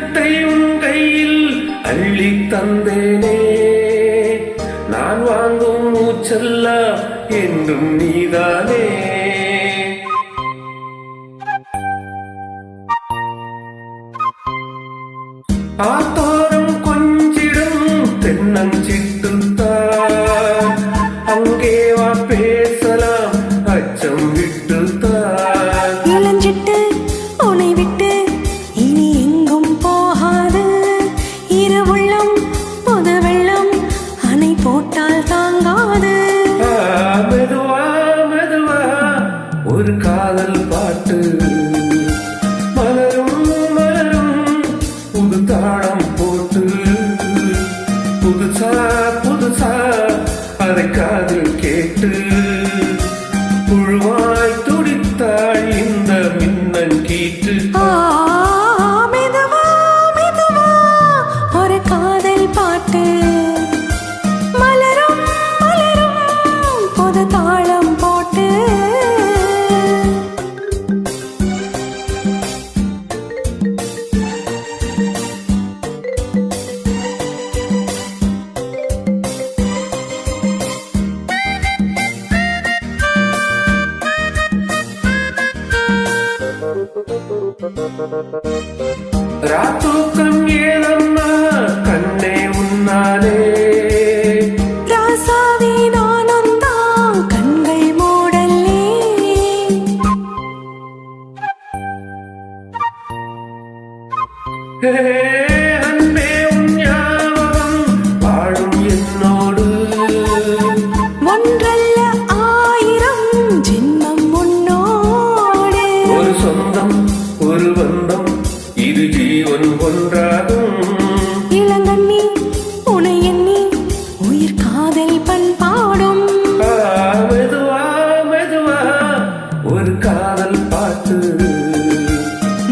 உள்ளத்தை உன் கையில் அள்ளி தந்தேனே. நான் வாங்கும் மூச்செல்லாம் என்றும் நீதானே. ஆத்தோரம் கொஞ்சிடும் தென்னஞ்சிட்டுத்தான் அங்கே வா பேசலாம் அச்சம் விட்டுத்தான். இளஞ்சிட்டு உன்னை விட்டு இனி எங்கும் போகாது. இரவுள்ளம் புது வெள்ளம் அணை போட்டால் தாங்காது. மெதுவா மெதுவா ஒரு காதல் பாட்டு மலரும் மலரும் புது தாளம் போட்டு புதுசா புதுசா அதை காதில் கேட்டு புழுவாய் துடித்தாள் இந்த மின்னன் கீற்று. மெதுவா மெதுவா ஒரு காதல் பாட்டு மலரும் மலரும் புது தாளம் போட்டு. ராத்தூக்கம் ஏதம்மா கண்ணே உன்னாலே. ராசாவே நானுந்தான் கண்கள் மூடல்லே. அன்பே உன் ஞாபகம் வாழும் என்னோடு. ஒன்றல்ல ஆயிரம் ஜென்மம் உன்னோடு. ஒரு சொந்தம் ஒரு பந்தம் இது ஜீவன் ஒன்றாகும். இளங்கண்ணி உனை எண்ணி உயிர் காதல் பண்பாடும். மெதுவா மெதுவா ஒரு காதல் பாட்டு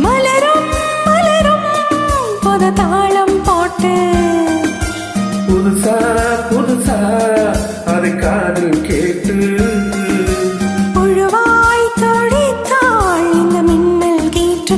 மலரும் மலரும் புது தாளம் போட்டு. புதுசா புதுசா அதை காதில் கேட்டு புழுவாய் துடித்தாள் இந்த மின்னல் கீற்று.